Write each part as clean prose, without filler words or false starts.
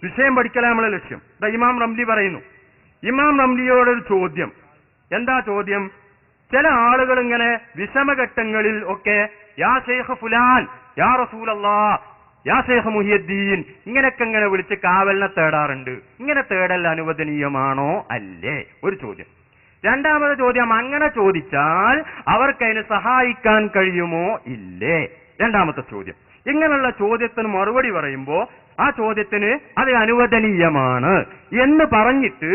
വിഷയം പഠിക്കലാണ് നമ്മളെ ലക്ഷ്യം. ഇമാം റംലി പറയുന്നു. ഇമാം റംലിയോടൊരു ചോദ്യം. എന്താ ചോദ്യം? ചില ആളുകൾ ഇങ്ങനെ വിഷമഘട്ടങ്ങളിൽ ഒക്കെ യാ ശൈഖ് ഫുലാൻ, യാ റസൂലല്ലാഹ്, യാ ശൈഖ് മുഹിയുദ്ദീൻ ഇങ്ങനെയൊക്കെ ഇങ്ങനെ വിളിച്ച് കാവലിനെ തേടാറുണ്ട്. ഇങ്ങനെ തേടൽ അനുവദനീയമാണോ അല്ലേ? ഒരു ചോദ്യം. രണ്ടാമത്തെ ചോദ്യം, അങ്ങനെ ചോദിച്ചാൽ അവർക്കതിന് സഹായിക്കാൻ കഴിയുമോ ഇല്ലേ? രണ്ടാമത്തെ ചോദ്യം. ഇങ്ങനെയുള്ള ചോദ്യത്തിന് മറുപടി പറയുമ്പോ ആ ചോദ്യത്തിന് അത് അനുവദനീയമാണ് എന്ന് പറഞ്ഞിട്ട്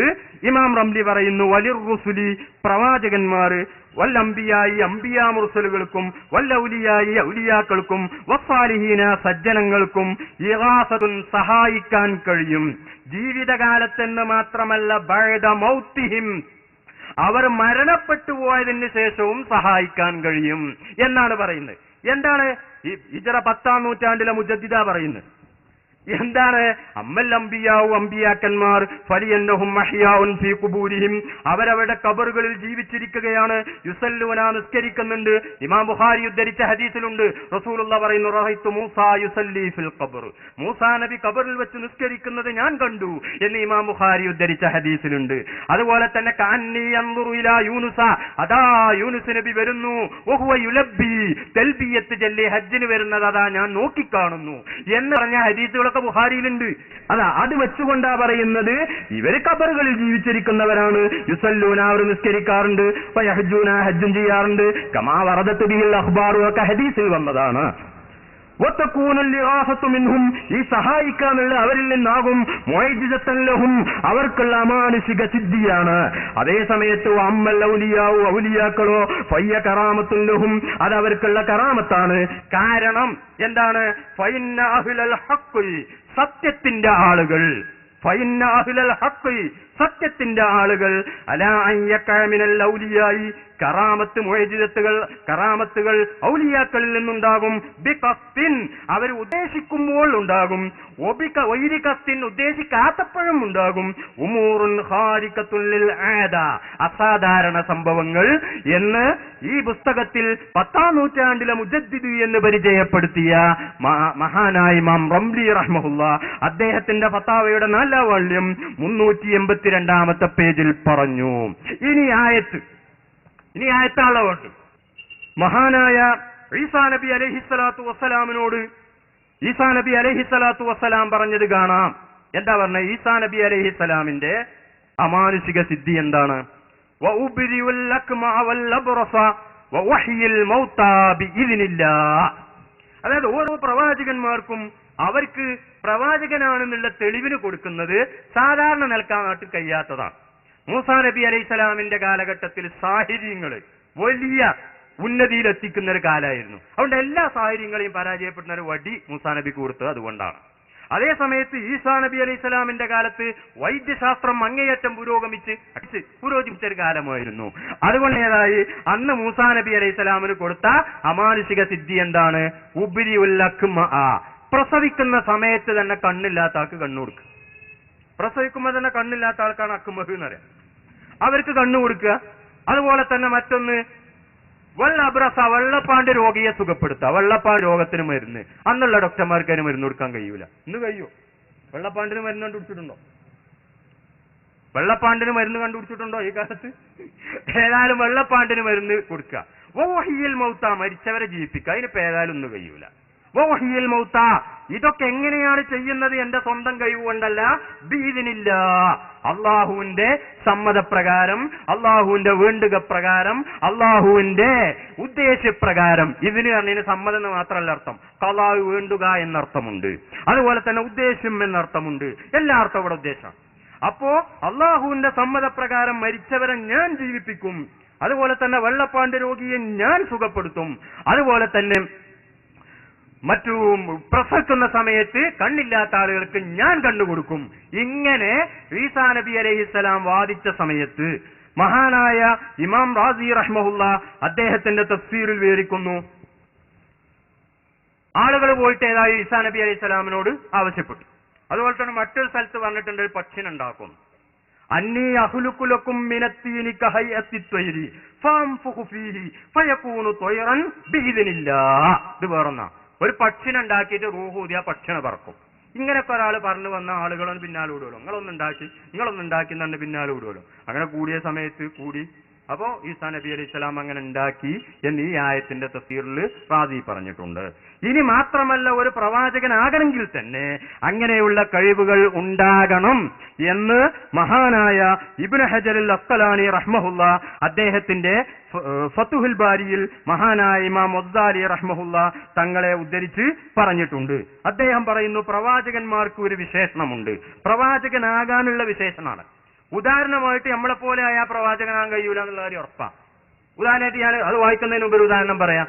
ഇമാം റംലി പറയുന്നു, വലിർ റുസുലി പ്രവാചകന്മാര്, വല്ലംബിയായി അംബിയാ മുർസലുകൾക്കും, വല്ലൗലിയായി ഔലിയാക്കൾക്കും, വസ്സാലിഹീന സജ്ജനങ്ങൾക്കും ഇഗാസത്തുൻ സഹായിക്കാൻ കഴിയും. ജീവിതകാലത്തെന്ന് മാത്രമല്ല ബഅദ മൗതിഹിം, അവർ മരണപ്പെട്ടു പോയതിന് ശേഷവും സഹായിക്കാൻ കഴിയും എന്നാണ് പറയുന്നത്. എന്താണ് ഈ ഹിജ്റ 10-ാം നൂറ്റാണ്ടിലെ മുജദ്ദിദ പറയുന്നത്? എന്താണ്? അമ്മൽ അംബിയാവു, അംബിയാക്കന്മാർ ഫലിയന്നഹും മഹ്യാഉൻ ഫീ ഖുബൂരിഹിം, അവരവരുടെ ഖബറുകളിൽ ജീവിച്ചിരിക്കുകയാണ്. യുസല്ലൂന, നിസ്കരിക്കുന്നുണ്ട്. ഇമാം ബുഖാരി ഉദ്ധരിച്ച ഹദീസിലുണ്ട്, റസൂലുള്ളാഹി പറയുന്നു, റഅയ്തു മൂസാ യുസല്ലി ഫിൽ ഖബർ, മൂസാ നബി ഖബറിൽ വെച്ച് നിസ്കരിക്കുന്നത് ഞാൻ കണ്ടു എന്ന് ഇമാം ബുഖാരി ഉദ്ധരിച്ച ഹദീസിലുണ്ട്. അതുപോലെ തന്നെ കഅന്നി യൻദുറു ഇലാ യൂനുസ, അതാ യൂനുസ് നബി വരുന്നു, വഹുവ യുലബ്ബി, തൽബിയത്ത് ചൊല്ലി ഹജ്ജിന് വരുന്നത് അതാ ഞാൻ നോക്കിക്കാണുന്നു എന്ന് പറഞ്ഞ ഹദീസുകൾ ബുഖാരിയിലുണ്ട്. അതാ അത് വെച്ചുകൊണ്ടാ പറയുന്നത് ഇവര് ഖബറുകളിൽ ജീവിച്ചിരിക്കുന്നവരാണ്. യുസല്ലൂന, അവർ നിസ്കരിക്കാറുണ്ട്. വയഹജ്ജൂന, ഹജ്ജും ചെയ്യാറുണ്ട്. കമാ വറദത്ത് ബിഹിൽ അഖ്ബാറു, ഒക്കെ ഹദീസിൽ വന്നതാണ്. വതകൂനുൽ ഇഗാസത്തു മിൻഹും, ഈ സഹായിക്കാനുള്ള അവരിൽ നിന്നാകും. മുഅ്ജിസത്തൻ ലഹും, അവർക്കുള്ള അമാനുഷിക സിദ്ധിയാണ്. അതേ സമയത്ത് അമ്മൽ ഔലിയാവു, ഔലിയാക്കളോ ഫയ്യ കറാമത്തുൻ ലഹും, അത് അവർക്കുള്ള കറാമത്താണ്. കാരണം എന്താണ്? ഫഇന്ന അഹ്ലൽ ഹഖ്, സത്യത്തിന്റെ ആളുകൾ, ഫഇന്ന അഹ്ലൽ ഹഖ്, സത്യത്തിന്റെ ആളുകൾ, അലാ അയ്യക മിനൽ ഔലിയായി, കറാമത്ത് മുഅ്ജിസത്തുകൾ, കറാമത്തുകൾ ഔലിയാക്കളിൽ നിന്നുണ്ടാകും. ബിഖസ്തിൻ, അവർ ഉദ്ദേശിക്കുമ്പോൾ ഉണ്ടാകും. ഒബിക വൈരികസ്തിൻ, ഉദ്ദേശിക്കാത്തപ്പോഴും ഉണ്ടാകും. ഉമൂറുൻ ഖാരിഖത്തുൻ ലിൽ ആദ, അസാധാരണ സംഭവങ്ങൾ എന്ന് ഈ പുസ്തകത്തിൽ 10-ാം നൂറ്റാണ്ടിലെ മുജദ്ദിദ് എന്ന് പരിചയപ്പെടുത്തിയ മഹാനായ ഇമാം റംലി റഹ്മഹുല്ലാഹ് അദ്ദേഹത്തിന്റെ ഫതാവയുടെ 4-ാം വാള്യം 382-ാമത്തെ പേജിൽ പറഞ്ഞു. ഇനി ആയത്താളുണ്ട്. മഹാനായ ഈസാ നബി അലൈഹിസ്സലാത്തു വസ്സലാമിനോട് ഈസാ നബി അലൈഹിസ്സലാത്തു വസ്സലാം പറഞ്ഞത് കാണാം. എന്താ പറഞ്ഞ? ഈസാ നബി അലൈഹിസ്സലാമിന്റെ അമാനുഷിക സിദ്ധി എന്താണ്? വഉബ്രിഉൽ അക്മഅ വൽ അബ്റസ വവഹ്യിൽ മൗതാ ബിഇദ്നില്ലാഹ്. അതായത് ഓരോ പ്രവാചകന്മാർക്കും അവർക്ക് പ്രവാചകനാണെന്നുള്ള തെളിവിന് കൊടുക്കുന്നത് സാധാരണ നിൽക്കാനായിട്ട് കഴിയാത്തതാണ്. മൂസാ നബി അലൈഹിസ്സലാമിന്റെ കാലഘട്ടത്തിൽ സാഹിര്യങ്ങള് വലിയ ഉന്നതിയിലെത്തിക്കുന്ന ഒരു കാലമായിരുന്നു. അതുകൊണ്ട് എല്ലാ സാഹിര്യങ്ങളെയും പരാജയപ്പെടുന്ന ഒരു വടി മൂസാ നബിക്ക് കൊടുത്തത് അതുകൊണ്ടാണ്. അതേ സമയത്ത് ഈസാ നബി അലൈഹിസ്സലാമിന്റെ കാലത്ത് വൈദ്യശാസ്ത്രം അങ്ങേയറ്റം പുരോഗമിച്ച ഒരു കാലമായിരുന്നു. അതുകൊണ്ടേതായി അന്ന് മൂസാ നബി അലൈഹിസ്സലാമിന് കൊടുത്ത അമാനുഷിക സിദ്ധി എന്താണ്? ഉബ്രിഉൽ അക്മഅ, പ്രസവിക്കുന്ന സമയത്ത് തന്നെ കണ്ണില്ലാത്ത ആൾക്ക് കണ്ണു കൊടുക്കുക. പ്രസവിക്കുമ്പോൾ തന്നെ കണ്ണില്ലാത്ത ആൾക്കാണ് അക്മഹ് എന്ന് പറയാം, അവർക്ക് കണ്ണു കൊടുക്കുക. അതുപോലെ തന്നെ മറ്റൊന്ന് വല്ല അബ്രസ, വെള്ളപ്പാണ്ട് രോഗിയെ സുഖപ്പെടുത്തുക. വെള്ളപ്പാണ്ട് രോഗത്തിന് മരുന്ന് അന്നുള്ള ഡോക്ടർമാർക്ക് അതിന് മരുന്ന് കൊടുക്കാൻ കഴിയൂല. ഇന്ന് കഴിയോ? വെള്ളപ്പാണ്ടിന് മരുന്ന് കണ്ടുപിടിച്ചിട്ടുണ്ടോ? വെള്ളപ്പാണ്ടിന് മരുന്ന് കണ്ടുപിടിച്ചിട്ടുണ്ടോ ഈ കാലത്ത്? ഏതായാലും വെള്ളപ്പാണ്ടിന് മരുന്ന് കൊടുക്കുക. വഹ്യിൽ മൗത, മരിച്ചവരെ ജീവിപ്പിക്കുക. അതിനിപ്പോ ഏതായാലും ഒന്നും കഴിയൂല. വഹ്യിൽ മൗത, ഇതൊക്കെ എങ്ങനെയാണ് ചെയ്യുന്നത്? എന്റെ സ്വന്തം കഴിവുകൊണ്ടല്ല, ബിഇദ്നില്ലാഹ്, അള്ളാഹുവിന്റെ സമ്മതപ്രകാരം, അള്ളാഹുവിന്റെ വേണ്ടുക പ്രകാരം, അള്ളാഹുവിന്റെ ഉദ്ദേശപ്രകാരം. ഇതിന് പറഞ്ഞതിന് സമ്മതം എന്ന് മാത്രമല്ല അർത്ഥം, ഖളാ വേണ്ടുക എന്നർത്ഥമുണ്ട്, അതുപോലെ തന്നെ ഉദ്ദേശം എന്നർത്ഥമുണ്ട്. എല്ലാ അർത്ഥം ഇവിടെ ഉദ്ദേശമാണ്. അപ്പോ അള്ളാഹുവിന്റെ സമ്മതപ്രകാരം മരിച്ചവരെ ഞാൻ ജീവിപ്പിക്കും. അതുപോലെ തന്നെ വെള്ളപ്പാണ്ട് രോഗിയെ ഞാൻ സുഖപ്പെടുത്തും. അതുപോലെ തന്നെ മറ്റു പ്രസവിക്കുന്ന സമയത്ത് കണ്ണില്ലാത്ത ആളുകൾക്ക് ഞാൻ കണ്ടുകൊടുക്കും. ഇങ്ങനെ ഈസാ നബി അലൈഹിസ്സലാം വാദിച്ച സമയത്ത് മഹാനായ ഇമാം റാസി റഹ്മഹുല്ലാഹ് അദ്ദേഹത്തിന്റെ തഫ്സീറിൽ വിവരിക്കുന്നു, ആളുകൾ പോയിട്ട് ഏതായി ഈസാ നബി അലൈഹിസ്സലാമിനോട് ആവശ്യപ്പെട്ടു. അതുപോലെ തന്നെ മറ്റൊരു സ്ഥലത്ത് പറഞ്ഞിട്ടുണ്ട്, ഒരു പക്ഷിനുണ്ടാക്കും. അന്നീ അഹ്ലുക്കുലക്കും മിനത്തീനി കഹയ്യത്തി ത്വയ്രി ഫംഫുഖു ഫീഹി ഫയകൂനു ത്വയ്റൻ ബിഇദ്നില്ലാഹ്. ഇത് വേറൊന്നാ, ഒരു പക്ഷിനുണ്ടാക്കിയിട്ട് റൂഹ് ഊതിയ പക്ഷിനെ പറക്കും. ഇങ്ങനെയൊക്കെ ഒരാൾ പറഞ്ഞു വന്ന ആളുകളൊന്നും പിന്നാലെ വിടുമല്ലോ, നിങ്ങളൊന്നുണ്ടാക്കി തന്നെ പിന്നാലെ വിടുമല്ലോ. അങ്ങനെ കൂടിയ സമയത്ത് കൂടി. അപ്പോ ഈസാ നബി അലൈഹി സ്വലാം അങ്ങനെ ഉണ്ടാക്കി എന്ന് ഈ ആയത്തിന്റെ തഫ്സീറിൽ റാസി പറഞ്ഞിട്ടുണ്ട്. ഇനി മാത്രമല്ല, ഒരു പ്രവാചകനാകണമെങ്കിൽ തന്നെ അങ്ങനെയുള്ള കഴിവുകൾ ഉണ്ടാകണം എന്ന് മഹാനായ ഇബ്നു ഹജറുൽ അസ്ഖലാനി റഹ്മഹുല്ല അദ്ദേഹത്തിന്റെ ഫതുഹുൽ ബാരിയിൽ മഹാനായ ഇമാം വസ്സാലി റഹ്മഹുല്ല തങ്ങളെ ഉദ്ധരിച്ച് പറഞ്ഞിട്ടുണ്ട്. അദ്ദേഹം പറയുന്നു, പ്രവാചകന്മാർക്ക് ഒരു വിശേഷണമുണ്ട്, പ്രവാചകനാകാനുള്ള വിശേഷണമാണ്. ഉദാഹരണമായിട്ട് നമ്മളെപ്പോലെ ആ പ്രവാചകനാകാൻ കഴിയൂല എന്നുള്ള കാര്യം ഉറപ്പാ. ഉദാഹരണമായിട്ട് ഞാൻ അത് വായിക്കുന്നതിന് മുമ്പ് ഒരു ഉദാഹരണം പറയാം.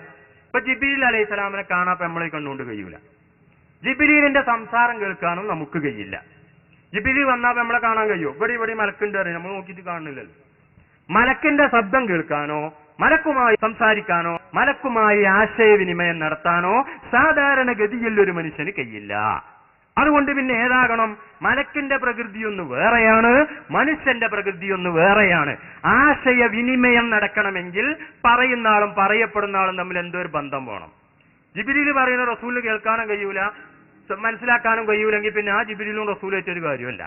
ഇപ്പൊ ജിബ്രീൽ അലൈഹി സ്വലാമിനെ കാണാൻ നമ്മളെ കണ്ടുകൊണ്ട് കഴിയൂല. ജിബ്രീലിന്റെ സംസാരം കേൾക്കാനും നമുക്ക് കഴിയില്ല. ജിബ്രീൽ വന്നാൽ നമ്മളെ കാണാൻ കഴിയോ? ഇവിടെ മലക്കുണ്ട് അറിയാം, നമ്മൾ നോക്കിയിട്ട് കാണുന്നില്ലല്ലോ. മലക്കിന്റെ ശബ്ദം കേൾക്കാനോ മലക്കുമായി സംസാരിക്കാനോ മലക്കുമായി ആശയവിനിമയം നടത്താനോ സാധാരണഗതിയിൽ ഒരു മനുഷ്യന് കഴിയില്ല. അതുകൊണ്ട് പിന്നെ ഏതാകണം? മലക്കിന്റെ പ്രകൃതിയൊന്ന് വേറെയാണ്, മനുഷ്യന്റെ പ്രകൃതിയൊന്ന് വേറെയാണ്. ആശയവിനിമയം നടക്കണമെങ്കിൽ പറയുന്ന ആളും പറയപ്പെടുന്ന ആളും തമ്മിൽ എന്തോ ഒരു ബന്ധം വേണം. ജിബ്രീൽ പറയുന്ന റസൂലിന് കേൾക്കാനും കഴിയൂല, മനസ്സിലാക്കാനും കഴിയൂലെങ്കിൽ പിന്നെ ആ ജിബ്രീലും റസൂലായിട്ടൊരു കാര്യമല്ല.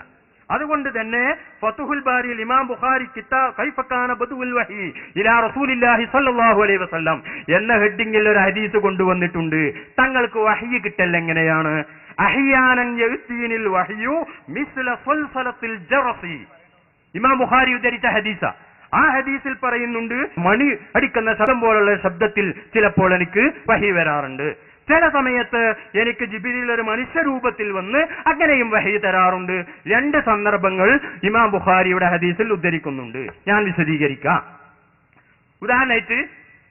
അതുകൊണ്ട് തന്നെ ഫതുഹുൽ ബാരിയിൽ ഇമാം ബുഖാരി കിതാബ് കൈഫ കാന ബദുഉൽ വഹി ഇലാ റസൂലില്ലാഹി സ്വല്ലല്ലാഹു അലൈഹി വസല്ലം എന്ന ഹെഡിങ്ങിൽ ഒരു ഹദീസ് കൊണ്ടുവന്നിട്ടുണ്ട്. തങ്ങൾക്ക് വഹി കിട്ടൽ എങ്ങനെയാണ്? അഹ്യാനൻ യഅ്തീനിൽ വഹ്യു മിസ്ല സൽസലത്തിൽ ജറസി. ഇമാം ബുഖാരി ഉദ്ധരിച്ച ഹദീസ. ആ ഹദീസിൽ പറയുന്നുണ്ട്, മണി അടിക്കുന്ന ശബ്ദം പോലുള്ള ശബ്ദത്തിൽ ചിലപ്പോൾ എനിക്ക് വഹി വരാറുണ്ട്. ചില സമയത്ത് എനിക്ക് ജിബ്രീൽ ഒരു മനുഷ്യരൂപത്തിൽ വന്ന് അങ്ങനെയും വഹി തരാറുണ്ട്. രണ്ട് സന്ദർഭങ്ങൾ ഇമാം ബുഖാരിയുടെ ഹദീസിൽ ഉദ്ധരിക്കുന്നുണ്ട്. ഞാൻ വിശദീകരിക്കാം. ഉദാഹരണമായിട്ട്,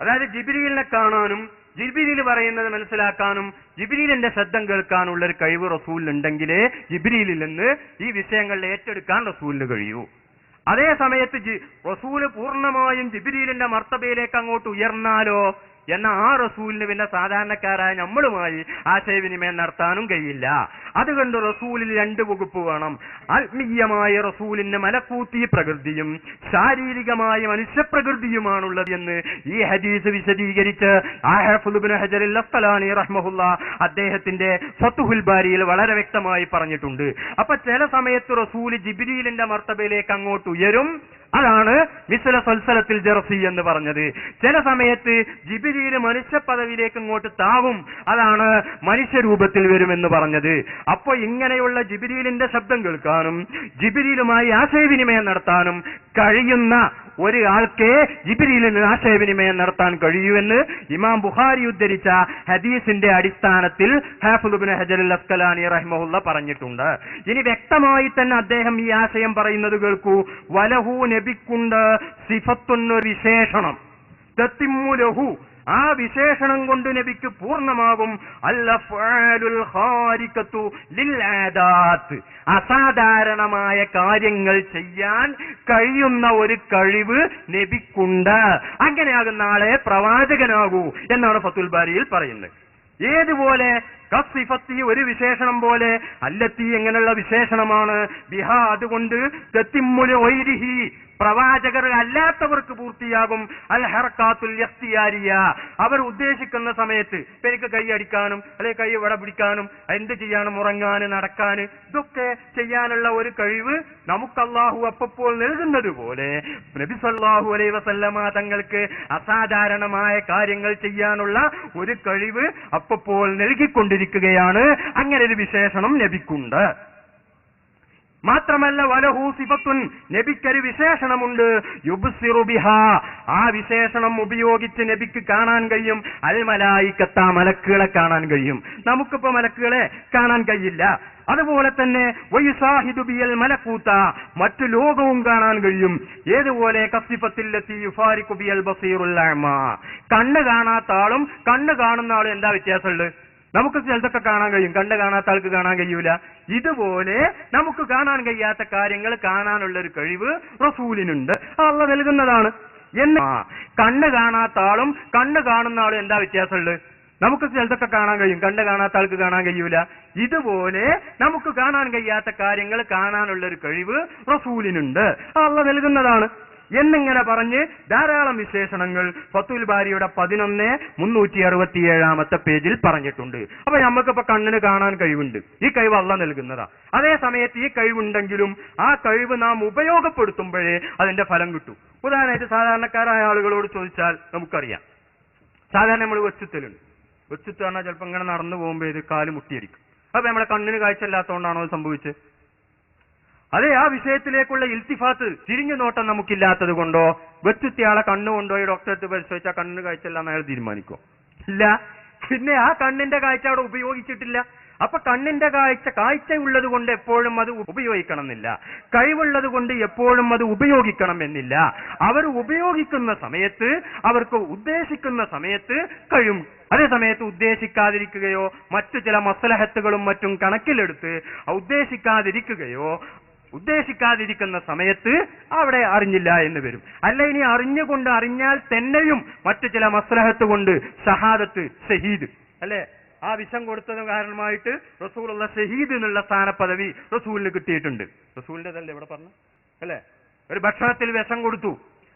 അതായത് ജിബ്രീലിനെ കാണാനും ജിബ്രീൽ പറയുന്നത് മനസ്സിലാക്കാനും ജിബ്രീലിന്റെ ശബ്ദം കേൾക്കാനുള്ള ഒരു കഴിവ് റസൂലിനുണ്ടെങ്കിലേ ജിബ്രീലിൽ നിന്ന് ഈ വിഷയങ്ങൾ ഏറ്റെടുക്കാൻ റസൂലിന് കഴിയൂ. അതേ സമയത്ത് റസൂല് പൂർണ്ണമായും ജിബ്രീലിന്റെ മർത്തബയിലേക്ക് അങ്ങോട്ട് ഉയർന്നാലോ എന്ന ആ റസൂലിന് പിന്നെ സാധാരണക്കാരായ നമ്മളുമായി ആശയവിനിമയം നടത്താനും കഴിയില്ല. അതുകൊണ്ട് റസൂലിൽ രണ്ട് വകുപ്പ് വേണം. ആത്മീയമായ റസൂലിന് മലക്കൂത്തി പ്രകൃതിയും ശാരീരികമായ മനുഷ്യപ്രകൃതിയുമാണുള്ളത് എന്ന് ഈ ഹദീസ് വിശദീകരിച്ച് ഇബ്നു ഹജറുൽ അസ്ഖലാനി റഹ്മഹുല്ല അദ്ദേഹത്തിന്റെ ഫതുഹുൽ ബാരിയിൽ വളരെ വ്യക്തമായി പറഞ്ഞിട്ടുണ്ട്. അപ്പൊ ചില സമയത്ത് റസൂൽ ജിബ്രീലിന്റെ മർത്തബയിലേക്ക് അങ്ങോട്ട് ഉയരും, അതാണ് മിസ്ല സൽസലത്തിൽ ജറസി എന്ന് പറഞ്ഞത്. ചില സമയത്ത് ജിബ്രീൽ മനുഷ്യ പദവിയിലേക്ക് ഇങ്ങോട്ട് താവും, അതാണ് മനുഷ്യരൂപത്തിൽ വരുമെന്ന് പറഞ്ഞത്. അപ്പൊ ഇങ്ങനെയുള്ള ജിബ്രീലിന്റെ ശബ്ദം കേൾക്കാനും ജിബ്രീലുമായി ആശയവിനിമയം നടത്താനും കഴിയുന്ന ഒരാൾക്കേ ജിബ്രീലിന് ആശയവിനിമയം നടത്താൻ കഴിയൂവെന്ന് ഇമാം ബുഖാരി ഉദ്ധരിച്ച ഹദീസിന്റെ അടിസ്ഥാനത്തിൽ ഹാഫിദ് ഇബ്നു ഹജറുൽ അസ്ഖലാനി റഹിമഹുല്ല പറഞ്ഞിട്ടുണ്ട്. ഇനി വ്യക്തമായി തന്നെ അദ്ദേഹം ഈ ആശയം പറയുന്നത് കേൾക്കൂ. വലഹു നബിക്കുണ്ട് സിഫത്തുൻ, വിശേഷണം, തത്തിമ്മുലഹു, ആ വിശേഷണം കൊണ്ട് നബിക്ക് പൂർണ്ണമാകും. അൽഅഫ്ആലുൽ ഖാരിഖത്തു ലിൽആദാത്ത്, അസാധാരണമായ കാര്യങ്ങൾ ചെയ്യാൻ കഴിയുന്ന ഒരു കഴിവ് നബിക്കുണ്ട്. അങ്ങനെയാകുന്ന ആളെ പ്രവാചകനാകൂ എന്നാണ് ഫതുൽ ബാരിയിൽ പറയുന്നത്. ഏതുപോലെ? കസിഫത്തി, ഒരു വിശേഷണം പോലെ, അല്ലത്തി എങ്ങനെയുള്ള വിശേഷണമാണ്, ബിഹാ, അതുകൊണ്ട് തത്തിമ്മുൽ വൈരിഹി, പ്രവാചകർ അല്ലാത്തവർക്ക് പൂർത്തിയാകും അൽ ഹർക്കാത്തുൽ ഇഖ്തിയാരിയ, അവർ ഉദ്ദേശിക്കുന്ന സമയത്ത് എനിക്ക് കൈ അടിക്കാനും അല്ലെങ്കിൽ കൈ വട പിടിക്കാനും എന്ത് ചെയ്യാനും ഉറങ്ങാനും നടക്കാനും ഇതൊക്കെ ചെയ്യാനുള്ള ഒരു കഴിവ് നമുക്ക് അല്ലാഹു അപ്പോൾ നൽകുന്നത് പോലെ നബി സല്ലല്ലാഹു അലൈഹി വസല്ലമ തങ്ങൾക്ക് അസാധാരണമായ കാര്യങ്ങൾ ചെയ്യാനുള്ള ഒരു കഴിവ് അപ്പോൾ നൽകിക്കൊണ്ടിരിക്കുകയാണ്. അങ്ങനെ ഒരു വിശേഷണം നബിക്കുണ്ട്. മാത്രമല്ല വലഹു സിഫത്തുൻ, നബിക്കൊരു വിശേഷണമുണ്ട്, യുബ്സിറു ബിഹാ, ആ വിശേഷണം ഉപയോഗിച്ച് നബിക്ക് കാണാൻ കഴിയും അൽ മലായികത്ത, മലക്കുകളെ കാണാൻ കഴിയും. നമുക്കിപ്പോ മലക്കുകളെ കാണാൻ കഴിയില്ല. അതുപോലെ തന്നെ വയുസാഹിദു ബിയൽ മലക്കൂത്ത, മറ്റു ലോകവും കാണാൻ കഴിയും. ഏതുപോലെ? കസിഫത്തില്ലത്തി യുഫാരിഖു ബിയൽ ബസീറുൽ അഅ്മാ, കണ്ണ് കാണാത്ത ആളും കണ്ണ് കാണുന്ന ആളും എന്താ വ്യത്യാസമുള്ളത്? നമുക്ക് ചിലതൊക്കെ കാണാൻ കഴിയും, കണ്ണ് കാണാത്ത ആൾക്ക് കാണാൻ കഴിയൂല. ഇതുപോലെ നമുക്ക് കാണാൻ കഴിയാത്ത കാര്യങ്ങൾ കാണാനുള്ള ഒരു കഴിവ് റസൂലിനുണ്ട്, അല്ലാഹു നൽകുന്നതാണ്. എന്നാ കണ്ണ് കാണാത്ത ആളും കണ്ണ് കാണുന്ന ആളും എന്താ വ്യത്യാസമുള്ളത്? നമുക്ക് ചിലതൊക്കെ കാണാൻ കഴിയും, കണ്ണ് കാണാത്ത ആൾക്ക് കാണാൻ കഴിയൂല. ഇതുപോലെ നമുക്ക് കാണാൻ കഴിയാത്ത കാര്യങ്ങൾ കാണാനുള്ള ഒരു കഴിവ് റസൂലിനുണ്ട്, അല്ലാഹു നൽകുന്നതാണ്. എന്നിങ്ങനെ പറഞ്ഞ് ധാരാളം വിശേഷണങ്ങൾ ഫത്തുൽ ബാരിയുടെ 11,367 പേജിൽ പറഞ്ഞിട്ടുണ്ട്. അപ്പൊ നമുക്കിപ്പോ കണ്ണിന് കാണാൻ കഴിവുണ്ട്. ഈ കഴിവ് അള്ളാഹ് നൽകുന്നതാ. അതേ സമയത്ത് ഈ കഴിവുണ്ടെങ്കിലും ആ കഴിവ് നാം ഉപയോഗപ്പെടുത്തുമ്പോഴേ അതിന്റെ ഫലം കിട്ടൂ. ഉദാഹരണമായിട്ട് സാധാരണക്കാരായ ആളുകളോട് ചോദിച്ചാൽ നമുക്കറിയാം. സാധാരണ നമ്മൾ വെച്ചുത്തലുണ്ട്. വെച്ചുത്ത് പറഞ്ഞാൽ ചിലപ്പോൾ ഇങ്ങനെ നടന്നു പോകുമ്പോൾ ഇത് കാല് മുട്ടിയടിക്കും. അപ്പൊ നമ്മളെ കണ്ണിന് കാഴ്ചയില്ലാത്തതുകൊണ്ടാണോ അത് സംഭവിച്ചത്? അതെ, ആ വിഷയത്തിലേക്കുള്ള ഇൽത്തിഫാത്ത്, തിരിഞ്ഞു നോട്ടം നമുക്കില്ലാത്തത് കൊണ്ടോ? വെച്ചുത്തിയാളെ കണ്ണുകൊണ്ടോ ഈ ഡോക്ടറെ പരിശോധിച്ചാൽ കണ്ണിന് കാഴ്ചയില്ല എന്ന് അയാൾ തീരുമാനിക്കോ? ഇല്ല. പിന്നെ ആ കണ്ണിന്റെ കാഴ്ച അവിടെ ഉപയോഗിച്ചിട്ടില്ല. അപ്പൊ കണ്ണിന്റെ കാഴ്ചയുള്ളത് കൊണ്ട് എപ്പോഴും അത് ഉപയോഗിക്കണം എന്നില്ല. കഴിവുള്ളത് കൊണ്ട് എപ്പോഴും അത് ഉപയോഗിക്കണം എന്നില്ല. അവർ ഉപയോഗിക്കുന്ന സമയത്ത്, അവർക്ക് ഉദ്ദേശിക്കുന്ന സമയത്ത് കഴിയും. അതേ സമയത്ത് ഉദ്ദേശിക്കാതിരിക്കുകയോ മറ്റു ചില മസ്ലഹത്തുകളും മറ്റും കണക്കിലെടുത്ത് ഉദ്ദേശിക്കാതിരിക്കുന്ന സമയത്ത് അവിടെ അറിഞ്ഞില്ല എന്ന് വരും. അല്ല, ഇനി അറിഞ്ഞാൽ തന്നെയും മറ്റു ചില മസ്ലഹത്ത് കൊണ്ട് ഷഹാദത്ത്, ഷഹീദ്, അല്ലെ, ആ വിഷം കൊടുത്തത് കാരണമായിട്ട് റസൂലുള്ള ഷഹീദ് എന്നുള്ള സ്ഥാനപദവി റസൂലിന് കിട്ടിയിട്ടുണ്ട്. റസൂലിന്റെതല്ലേ ഇവിടെ പറഞ്ഞു, അല്ലെ? ഒരു ഭക്ഷണത്തിൽ വിഷം കൊടുത്തു,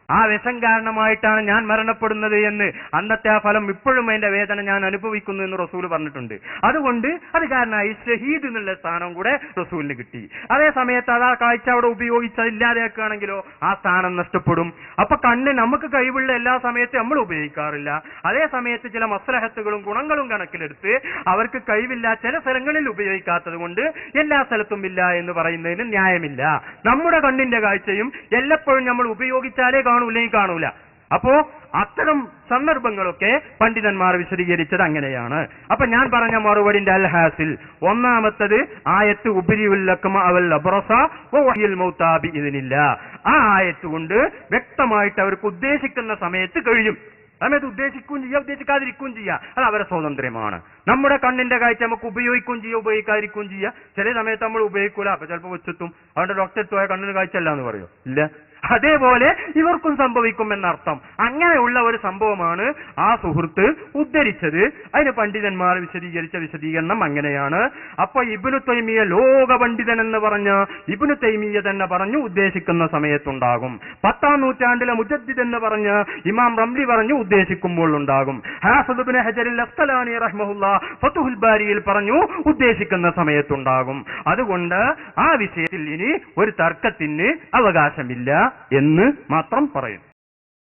ആ വിഷം കാരണമായിട്ടാണ് ഞാൻ മരണപ്പെടുന്നത് എന്ന്, അന്നത്തെ ആ ഫലം ഇപ്പോഴും അതിന്റെ വേദന ഞാൻ അനുഭവിക്കുന്നു എന്ന് റസൂൽ പറഞ്ഞിട്ടുണ്ട്. അതുകൊണ്ട് അത് കാരണമായി ഷഹീദ് എന്നുള്ള സ്ഥാനം കൂടെ റസൂലിന് കിട്ടി. അതേ സമയത്ത് അത് ആ കാഴ്ച അവിടെ ഉപയോഗിച്ചില്ലാതെയാക്കുകയാണെങ്കിലോ ആ സ്ഥാനം നഷ്ടപ്പെടും. അപ്പൊ കണ്ണ് നമുക്ക് കഴിവുള്ള എല്ലാ സമയത്തും നമ്മൾ ഉപയോഗിക്കാറില്ല. അതേ സമയത്ത് ചില മസ്ലഹത്തുകളും ഗുണങ്ങളും കണക്കിലെടുത്ത് അവർക്ക് കഴിവില്ല, ചില സ്ഥലങ്ങളിൽ ഉപയോഗിക്കാത്തത് കൊണ്ട് എല്ലാ സ്ഥലത്തും ഇല്ല എന്ന് പറയുന്നതിന് ന്യായമില്ല. നമ്മുടെ കണ്ണിന്റെ കാഴ്ചയും എല്ലപ്പോഴും നമ്മൾ ഉപയോഗിച്ചാലേ കാണൂല. അപ്പോ അത്തരം സന്ദർഭങ്ങളൊക്കെ പണ്ഡിതന്മാർ വിശദീകരിച്ചത് അങ്ങനെയാണ്. അപ്പൊ ഞാൻ പറഞ്ഞ മറുപടിന്റെ അൽ ഹാസിൽ ഒന്നാമത്തത് ആയത്ത് ഉപരിയുല്ലക്കമ അവൽ അബ്റസ വഹയിൽ മൗതാബി ഇതിനില്ല. ആ ആയത്ത് കൊണ്ട് വ്യക്തമായിട്ട് അവർക്ക് ഉദ്ദേശിക്കുന്ന സമയത്ത് കഴിയും. സമയത്ത് ഉദ്ദേശിക്കുകയും ചെയ്യുക, ഉദ്ദേശിക്കാതിരിക്കുകയും ചെയ്യുക, അത് അവരുടെ സ്വാതന്ത്ര്യമാണ്. നമ്മുടെ കണ്ണിന്റെ കാഴ്ച നമുക്ക് ഉപയോഗിക്കുകയും ചെയ്യുക, ഉപയോഗിക്കാതിരിക്കുകയും ചെയ്യുക. ചില സമയത്ത് നമ്മൾ ഉപയോഗിക്കൂല, അപ്പൊ ചിലപ്പോൾ വെച്ചെത്തും, അവരുടെ ഡോക്ടറെ പോയ കണ്ണിന് കാഴ്ച അല്ല എന്ന് പറയോ? ഇല്ല. അതേപോലെ ഇവർക്കും സംഭവിക്കും എന്നർത്ഥം. അങ്ങനെയുള്ള ഒരു സംഭവമാണ് ആ സുഹൃത്ത് ഉദ്ധരിച്ചത്. അതിന് പണ്ഡിതന്മാർ വിശദീകരിച്ച വിശദീകരണം അങ്ങനെയാണ്. അപ്പൊ ഇബ്നു തൈമിയ ലോക പണ്ഡിതൻ എന്ന് പറഞ്ഞ ഇബ്നു തൈമിയ തന്നെ പറഞ്ഞു ഉദ്ദേശിക്കുന്ന സമയത്തുണ്ടാകും. 10-ാം നൂറ്റാണ്ടിലെ മുജദ്ദിദ് എന്ന് പറഞ്ഞ് ഇമാം റംലി പറഞ്ഞു ഉദ്ദേശിക്കുമ്പോൾ ഉണ്ടാകും. ഹാഫിദ് ഇബ്നു ഹജർ അസ്ഖലാനി റഹ്മഹുല്ലാഹ് ഫതുഹുൽ ബാരിയിൽ പറഞ്ഞു ഉദ്ദേശിക്കുന്ന സമയത്തുണ്ടാകും. അതുകൊണ്ട് ആ വിഷയത്തിൽ ഇനി ഒരു തർക്കത്തിന് അവകാശമില്ല എന്ന് മാത്രം പറയുന്നു.